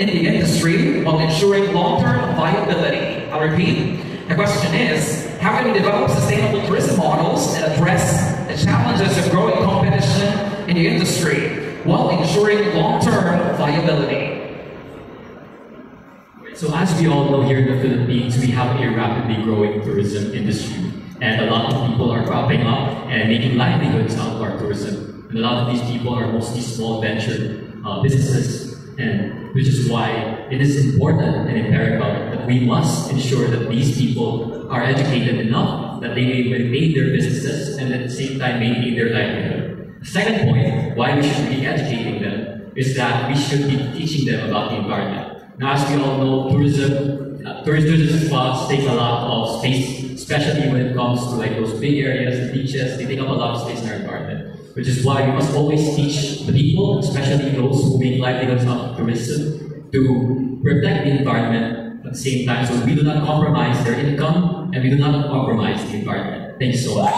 in the industry while ensuring long-term viability? I'll repeat. The question is, how can we develop sustainable tourism models and address the challenges of growing competition in the industry while ensuring long-term viability? So as we all know, here in the Philippines, we have a rapidly growing tourism industry. And a lot of people are cropping up and making livelihoods out of our tourism. And a lot of these people are mostly small venture businesses, and which is why it is important and imperative that we must ensure that these people are educated enough that they may maintain their businesses and at the same time maintain their livelihood. The second point, why we should be educating them, is that we should be teaching them about the environment. Now, as we all know, tourism spots take a lot of space, especially when it comes to like those big areas, the beaches. They take up a lot of space in our environment, which is why we must always teach the people, especially those who make livelihoods out of tourism, to protect the environment at the same time, so we do not compromise their income and we do not compromise the environment. Thank you so much.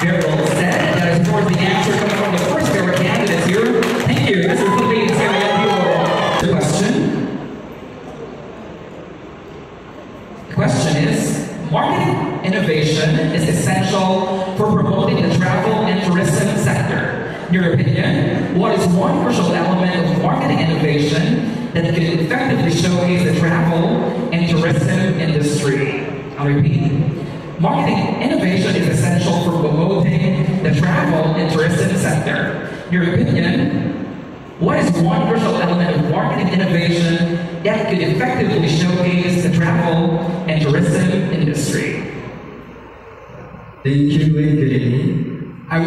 Very well said. That is, of course, the answer coming from the first pair of candidates here. Thank you. This is Philippines area. The question is, marketing innovation is essential for promoting the travel and tourism sector. In your opinion, what is one crucial element of marketing innovation that can effectively showcase the travel and tourism industry? I'll repeat. Marketing innovation is essential for promoting the travel and tourism sector. In your opinion, what is one crucial element of marketing innovation that could effectively showcase the travel and tourism industry? Thank you and good evening. I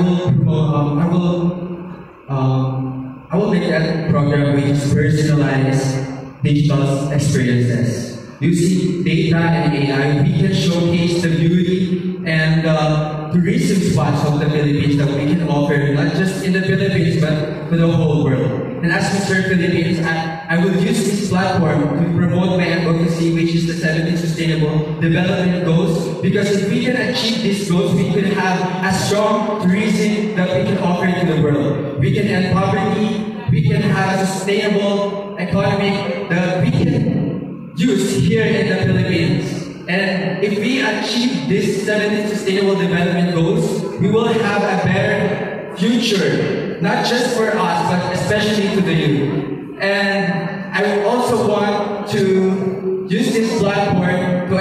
will make that program which is personalized digital experiences. Using data and AI, we can showcase the beauty and tourism spots of the Philippines that we can offer, not just in the Philippines, but to the whole world. And as Mr. Philippines, I will use this platform to promote my advocacy, which is the 17 Sustainable Development Goals, because if we can achieve these goals, we can have a strong tourism that we can offer to the world. We can end poverty, we can have a sustainable economy that we can use here in the Philippines. And if we achieve these 17 Sustainable Development Goals, we will have a better future, not just for us, but especially to the youth. And I also want to use this platform to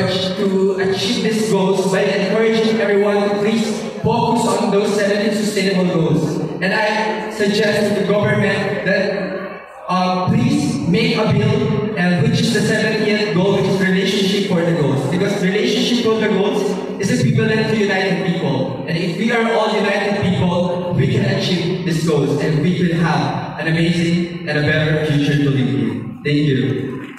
achieve these goals by encouraging everyone to please focus on those 17 sustainable goals. And I suggest to the government that please make a bill, which is the 70th goal, which is relationship for the goals. Because relationship for the goals is equivalent to united people. And if we are all united people, we can achieve these goals and we can have an amazing and a better future to live in. Thank you.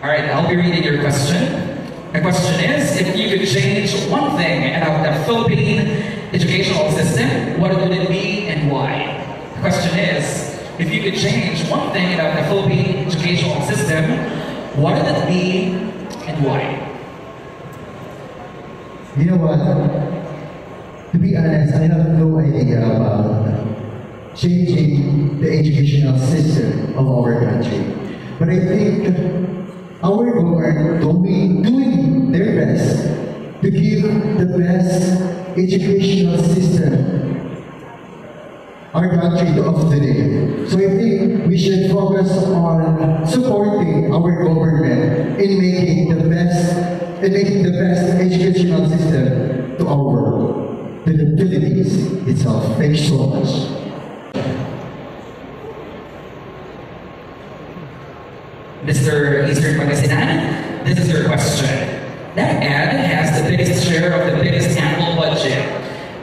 Alright, I'll be reading your question. The question is, if you could change one thing about the Philippine educational system, what would it be and why? The question is, if you could change one thing about the Philippine educational system, what would it be and why? You know what? To be honest, I have no idea about changing the educational system of our country. But I think our government will be doing their best to give the best educational system our country of today. So I think we should focus on supporting our government in making the best educational system to our world, to the Philippines itself. Thank you so much. Mr. Eastern Pangasinan, this is your question. DepEd has the biggest share of the biggest annual budget.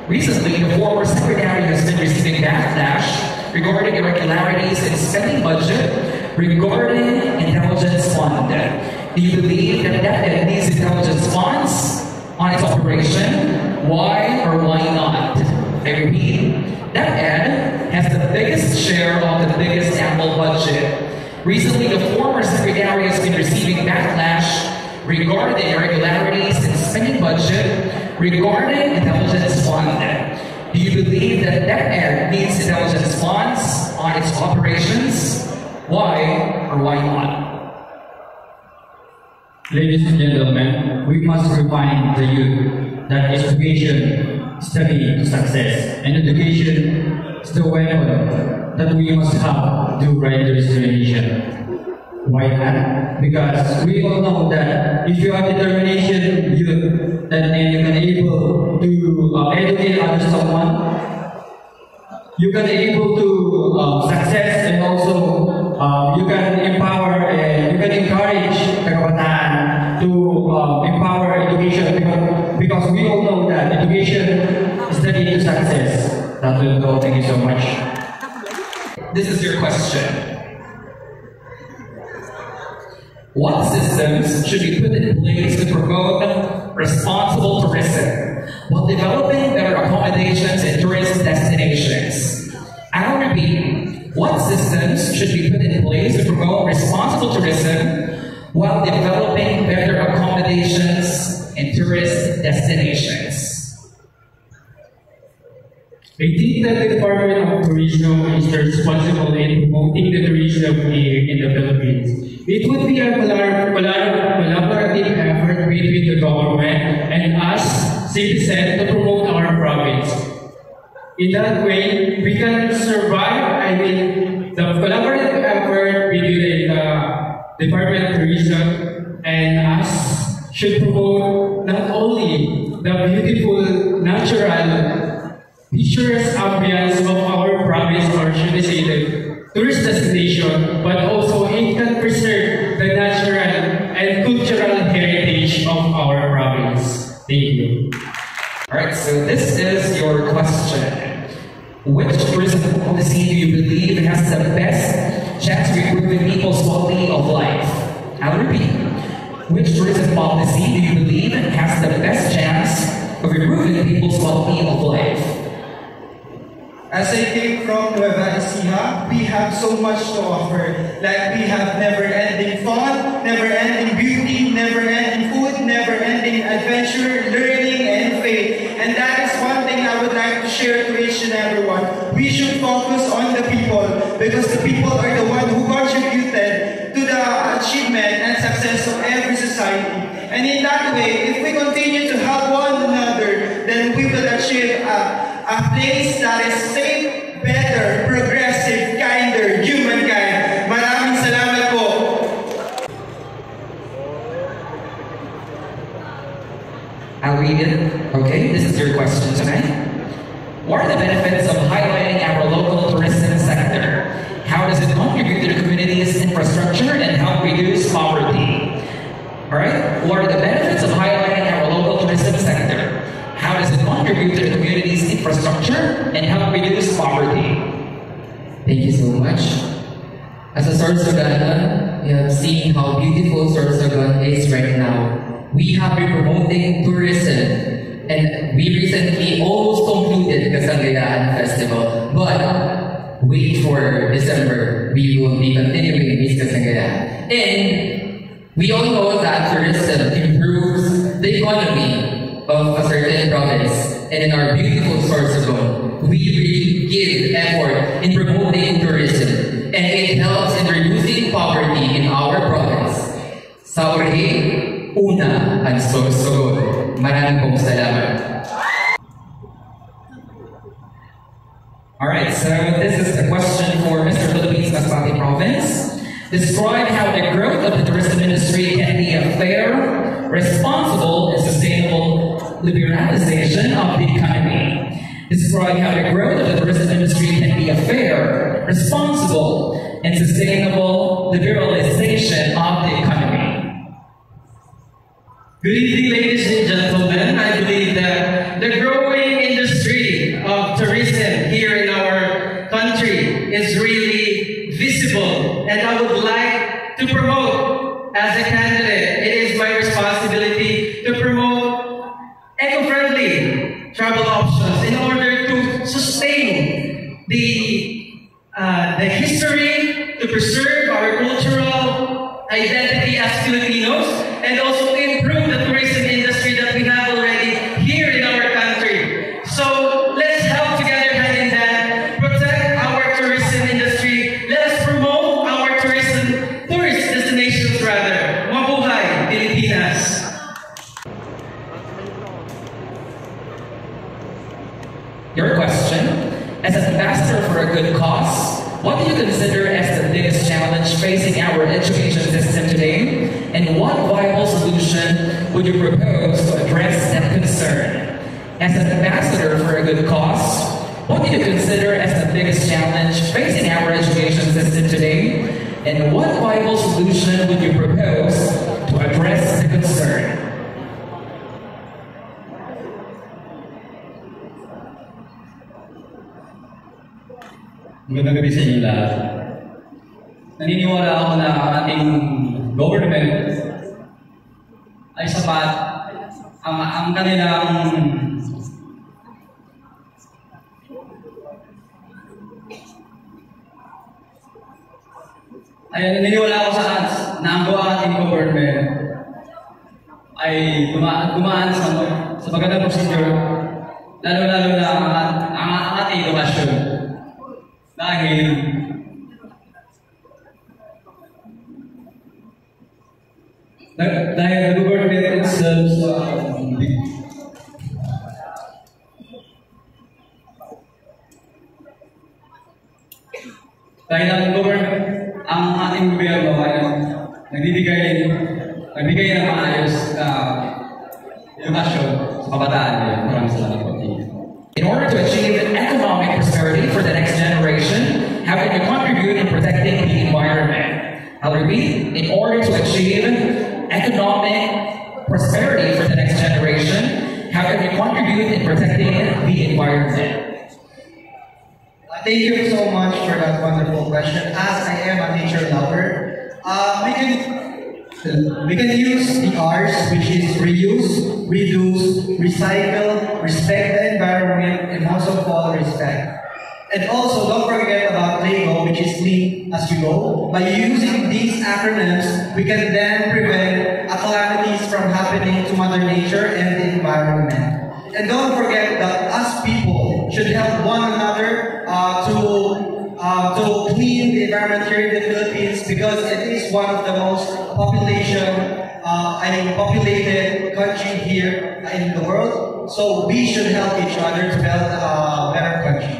Recently, the former secretary has been receiving backlash regarding irregularities in spending budget regarding intelligence fund. Do you believe that DepEd needs intelligence funds on its operation? Why or why not? I repeat, DepEd has the biggest share of the biggest annual budget. Recently, the former secretary has been receiving backlash regarding irregularities in spending budget regarding intelligence fund. Do you believe that DepEd needs intelligence funds on its operations? Why or why not? Ladies and gentlemen, we must remind the youth that education is the key to success, and education is the weapon that we must have to right the discrimination. Why not? Because we all know that if you have determination, youth, then you can able to educate others someone, you can able to success, and also you can empower and you can encourage the kabataan to empower education, because we all know that education is the key to success. That will go. Thank you so much. This is your question. What systems should be put in place to promote responsible tourism while developing better accommodations and tourist destinations? I'll repeat, what systems should be put in place to promote responsible tourism while developing better accommodations and tourist destinations? I think that the Department of Tourism is responsible in promoting the tourism here in the Philippines. It would be a collaborative effort between the government and us citizens to promote our province. In that way, we can survive. The collaborative effort between the Department of Tourism and us should promote not only the beautiful natural picturesque ambience of our province, or should I say the tourist destination, but also it can preserve the natural and cultural heritage of our province. Thank you. Alright, so this is your question. Which tourism policy do you believe has the best chance of improving people's quality of life? I'll repeat. Which tourism policy do you believe has the best chance of improving people's quality of life? As I came from Nueva Ecija, we have so much to offer. Like we have never-ending fun, never-ending beauty, never-ending food, never-ending adventure, learning, and faith. And that is one thing I would like to share to each and everyone. We should focus on the people, because the people are the one who contributed to the achievement and success of every society. And in that way, if we continue to help one another, then we will achieve a place that is safe, better, progressive, kinder, humankind. Maraming salamat po. I'll read it. Okay, this is your question tonight. What are the benefits of highlighting our local tourism sector? How does it contribute to the community's infrastructure and help reduce poverty? Alright, what are the benefits of highlighting our local tourism sector? How does it contribute to the community's infrastructure and help reduce poverty? Thank you so much. As a Sorsogon, we have seen how beautiful Sorsogon is right now. We have been promoting tourism, and we recently almost concluded Kasangayaan Festival. But wait for December, we will be continuing Miss Kasangayaan. And we all know that tourism improves the economy of a certain province, and in our beautiful Sorsogon, we really give effort in promoting tourism, and it helps in reducing poverty in our province. Sa uri, una ang Sorsogon. Maraming pong salamat. Alright, so this is a question for Mr. Philippines Masbate Province. Describe how the growth of the tourism industry can be a fair, responsible, and sustainable liberalization of the economy. Describe how the growth of the tourism industry can be a fair, responsible, and sustainable liberalization of the economy. Good evening, ladies and gentlemen. I believe that the growing industry of tourism here in our country is really visible, and I would like to promote, as a candidate, it is my responsibility to promote eco-friendly travel options in order to sustain the history, to preserve our cultural identity as Filipinos, and also improve the tourism industry that we have already here in our country. So let's help tourist destinations rather. Mabuhay, Pilipinas! Your question, as an ambassador for a good cause, what do you consider as the biggest challenge facing our education system today? And what viable solution would you propose to address that concern? As an ambassador for a good cause, what do you consider as the biggest challenge facing our education system today? And what viable solution would you propose to address the concern? Magandang gabi sa inyo lahat. Naniniwala ako na ang ating government ay sapat ang kanilang naniniwala ako na ang ating government ay gumaan sa magandang procedure, lalo-lalo na ang ating edukasyon. Dahil the government itself dahil ang ating gobyerno ay nagbigay ng maayos na edukasyon sa kabataan nila. Maraming salamat po. In order to achieve economic prosperity for the next generation, how can you contribute in protecting the environment? I'll repeat, in order to achieve economic prosperity for the next generation, how can you contribute in protecting the environment? Thank you so much for that wonderful question. As I am a nature lover, we can use the R's, which is reuse, reduce, recycle, respect the environment, and most of all, respect. And also, don't forget about LEGO, which is Think As You Go. By using these acronyms, we can then prevent calamities from happening to Mother Nature and the environment. And don't forget that us people should help one another to clean the environment here in the Philippines, because it is one of the most populated country here in the world. So we should help each other to build a better country.